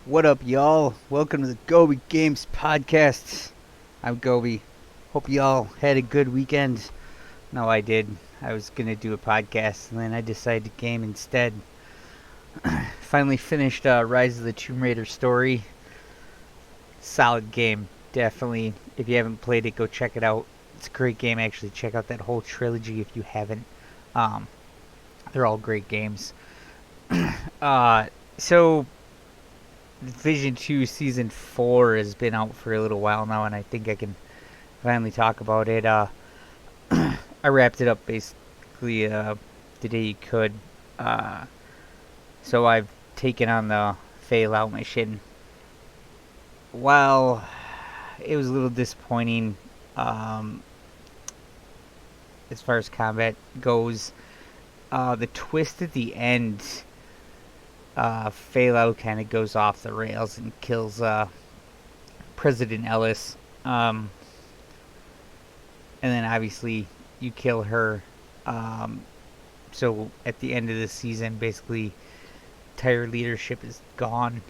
What up, y'all? Welcome to the Gobi Games Podcast. I'm Gobi. Hope y'all had a good weekend. No, I did. I was gonna do a podcast, and then I decided to game instead. Finally finished Rise of the Tomb Raider story. Solid game, definitely. If you haven't played it, go check it out. It's a great game, actually. Check out that whole trilogy if you haven't. Um, they're all great games. So Division 2 Season 4 has been out for a little while now, and I think I can finally talk about it. I wrapped it up basically the day you could. Uh, so I've taken on the fail out mission. While it was a little disappointing um, as far as combat goes, the twist at the end, Phalo kind of goes off the rails and kills President Ellis. And then obviously you kill her. So at the end of the season, basically, entire leadership is gone,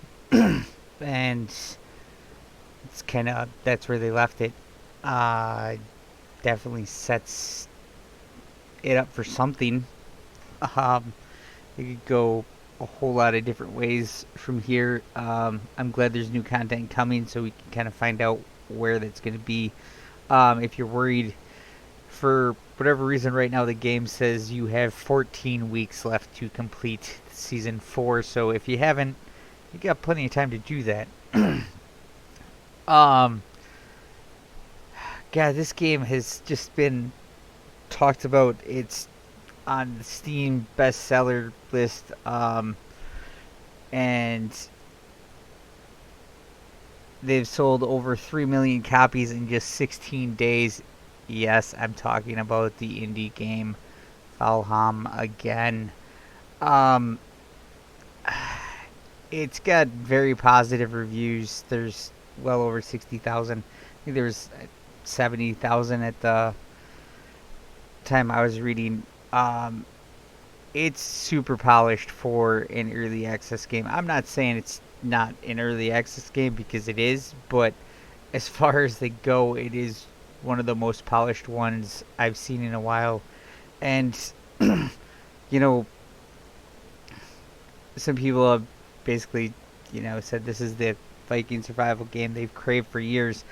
and it's kind of that's where they left it. Uh, Definitely sets it up for something. It could go a whole lot of different ways from here. I'm glad there's new content coming, so we can kind of find out where that's going to be. If you're worried, for whatever reason, right now the game says you have 14 weeks left to complete season 4. So if you haven't, you got plenty of time to do that. um, God, this game has just been talked about. It's on the Steam bestseller list, and they've sold over 3 million copies in just 16 days. Yes, I'm talking about the indie game Valheim again. Um, it's got very positive reviews. There's well over 60,000. I think there was 70,000 at the time I was reading. It's super polished for an early access game. I'm not saying it's not an early access game, because it is, but as far as they go, it is one of the most polished ones I've seen in a while. And you know, some people have basically, said this is the Viking survival game they've craved for years.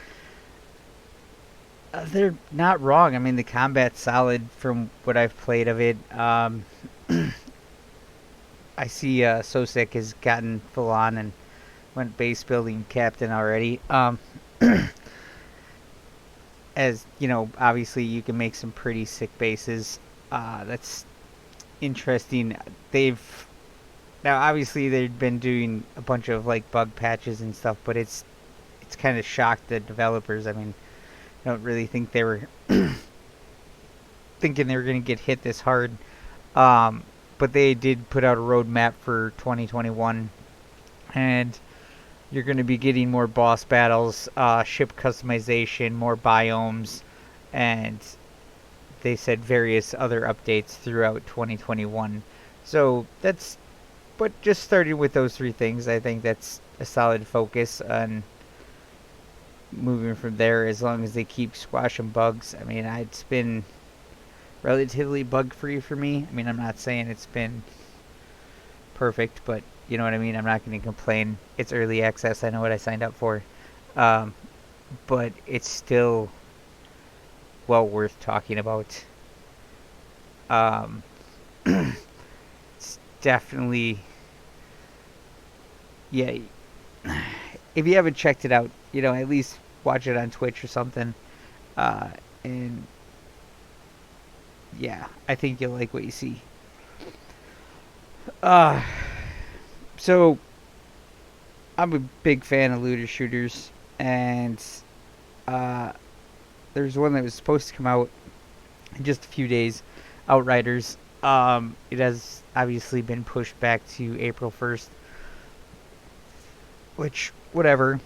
They're not wrong. I mean, the combat's solid from what I've played of it. I see Sosek has gotten full on and went base building captain already. As you know, obviously you can make some pretty sick bases. That's interesting. They've Now obviously they've been doing a bunch of like bug patches and stuff, but it's kind of shocked the developers. I mean, I don't really think they were thinking they were going to get hit this hard. But they did put out a roadmap for 2021, and you're going to be getting more boss battles, ship customization, more biomes, and they said various other updates throughout 2021. So that's, but just starting with those three things, I think that's a solid focus on moving from there, as long as they keep squashing bugs. I mean, it's been relatively bug free for me. I mean, I'm not saying it's been perfect, but you know what I mean. I'm not going to complain. It's early access. I know what I signed up for, but it's still well worth talking about. Um, it's definitely, yeah. If you haven't checked it out, at least watch it on Twitch or something. And yeah, I think you'll like what you see. So I'm a big fan of looter shooters, and there's one that was supposed to come out in just a few days, Outriders. It has obviously been pushed back to April 1st, which, whatever.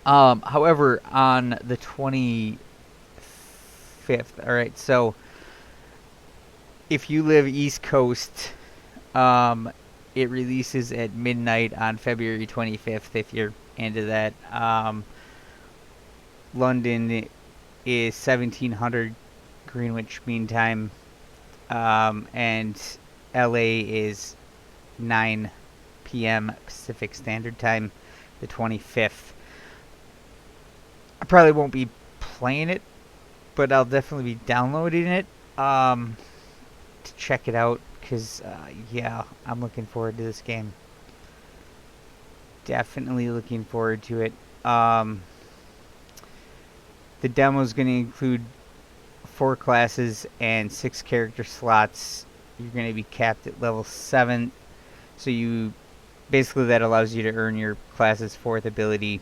However, on the 25th, alright, so if you live East Coast, it releases at midnight on February 25th if you're into that. London is 1700 Greenwich Mean Time, and LA is 9 p.m. Pacific Standard Time, the 25th. I probably won't be playing it, but I'll definitely be downloading it to check it out because, yeah, I'm looking forward to this game. Definitely looking forward to it. The demo is going to include 4 classes and 6 character slots. You're going to be capped at level 7. So you basically that allows you to earn your class's 4th ability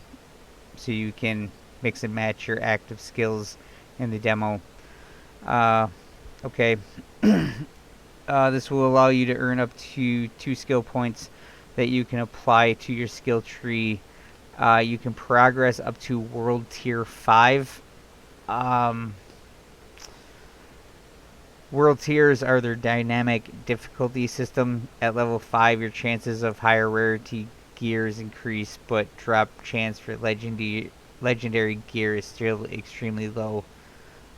so you can mix and match your active skills in the demo. Okay. This will allow you to earn up to 2 skill points that you can apply to your skill tree. You can progress up to World Tier 5. World tiers are their dynamic difficulty system. At level 5, your chances of higher rarity gears increase, but drop chance for legendary gear is still extremely low.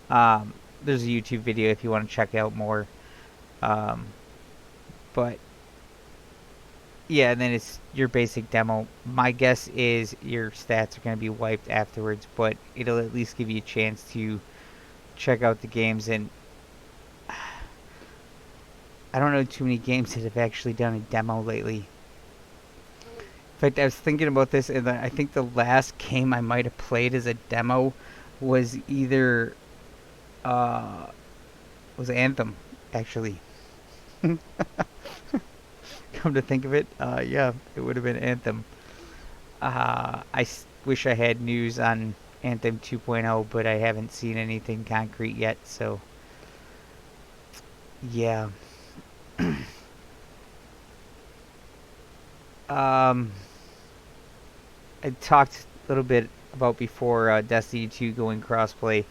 There's a YouTube video if you want to check out more. But yeah, and then it's your basic demo. My guess is your stats are going to be wiped afterwards, but it'll at least give you a chance to check out the games. And I don't know too many games that have actually done a demo lately. In fact, I was thinking about this, and I think the last game I might have played as a demo was either was Anthem, actually. Come to think of it, yeah, it would have been Anthem. Wish I had news on Anthem 2.0, but I haven't seen anything concrete yet, so yeah. I talked a little bit about before Destiny 2 going crossplay.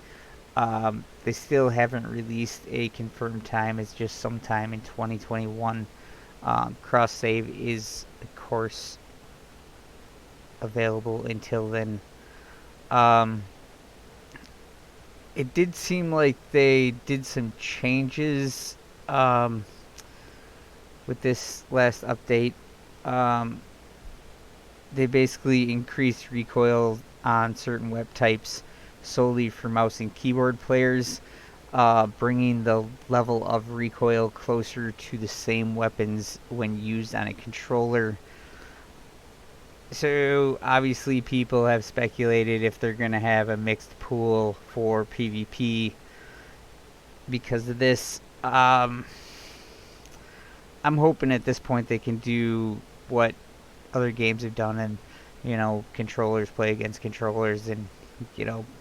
They still haven't released a confirmed time. It's just sometime in 2021. Cross save is, of course, available until then. It did seem like they did some changes with this last update. They basically increased recoil on certain web types solely for mouse and keyboard players, bringing the level of recoil closer to the same weapons when used on a controller. So obviously people have speculated if they're going to have a mixed pool for PvP because of this. I'm hoping at this point they can do what other games have done, and controllers play against controllers, and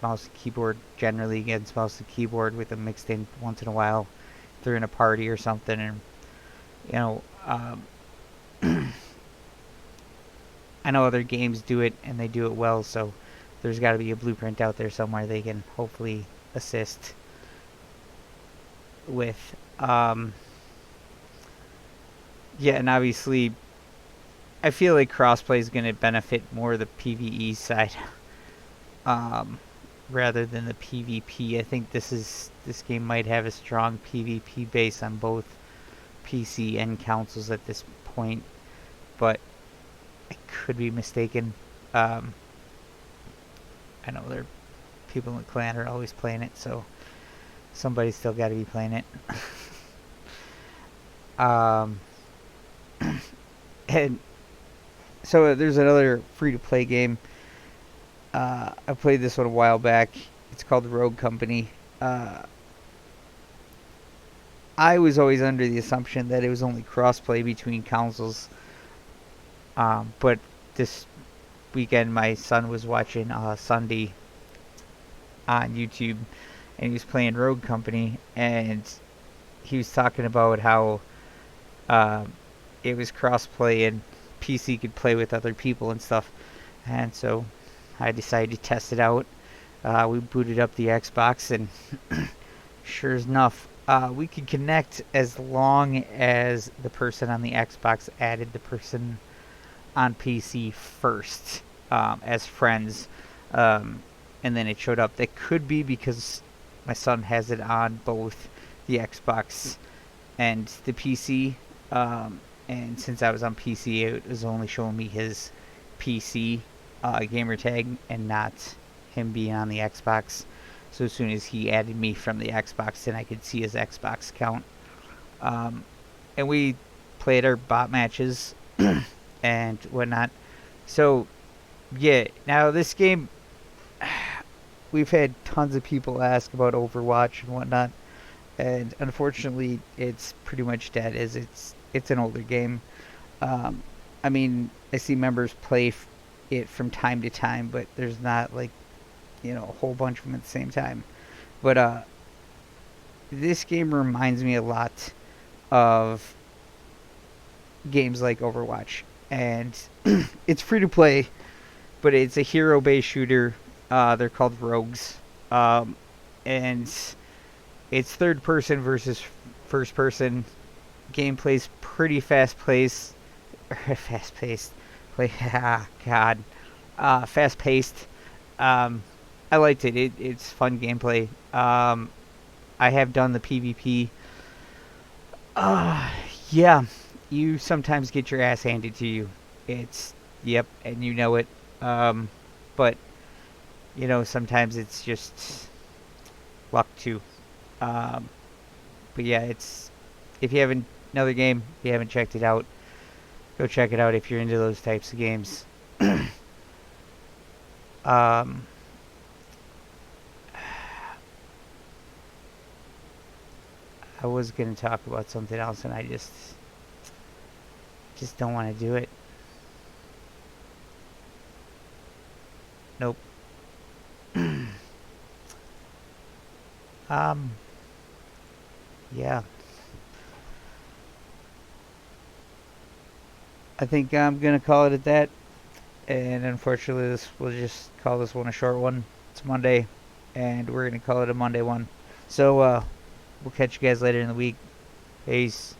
mouse and keyboard generally against mouse and keyboard with them mixed in once in a while if they're in a party or something. And I know other games do it and they do it well, so there's got to be a blueprint out there somewhere they can hopefully assist with. Yeah, and obviously I feel like crossplay is going to benefit more the PvE side rather than the PvP. I think this game might have a strong PvP base on both PC and consoles at this point, but I could be mistaken. I know there are people in the clan are always playing it, so somebody's still got to be playing it. And so there's another free-to-play game. I played this one a while back. It's called Rouge Company. I was always under the assumption that it was only cross-play between consoles. But this weekend my son was watching Sunday on YouTube, and he was playing Rouge Company, and he was talking about how it was cross-play and PC could play with other people and stuff. And so I decided to test it out. We booted up the Xbox, and sure enough, we could connect as long as the person on the Xbox added the person on PC first as friends, and then it showed up. That could be because my son has it on both the Xbox and the PC, and since I was on PC, it was only showing me his PC gamer tag and not him being on the Xbox. So as soon as he added me from the Xbox, then I could see his Xbox account. Um, and we played our bot matches and whatnot. So yeah, now this game, we've had tons of people ask about Overwatch and whatnot, and unfortunately, it's pretty much dead. As it's an older game. Um, I mean, I see members play it from time to time, but there's not like a whole bunch of them at the same time. But this game reminds me a lot of games like Overwatch, and it's free to play, but it's a hero-based shooter. They're called Rogues, and it's third person versus first person. Gameplay's pretty fast paced. Fast paced. Play. Ah, God. Fast paced. I liked it. It's fun gameplay. I have done the PvP. Yeah, you sometimes get your ass handed to you. It's yep, and you know it. But sometimes it's just luck too. Um, but yeah, it's if you haven't another game, if you haven't checked it out, go check it out if you're into those types of games. um, I was gonna talk about something else, and I just don't want to do it. Nope. um, yeah. I think I'm gonna call it at that. And unfortunately, we'll just call this one a short one. It's Monday, and we're gonna call it a Monday one. So we'll catch you guys later in the week. Peace.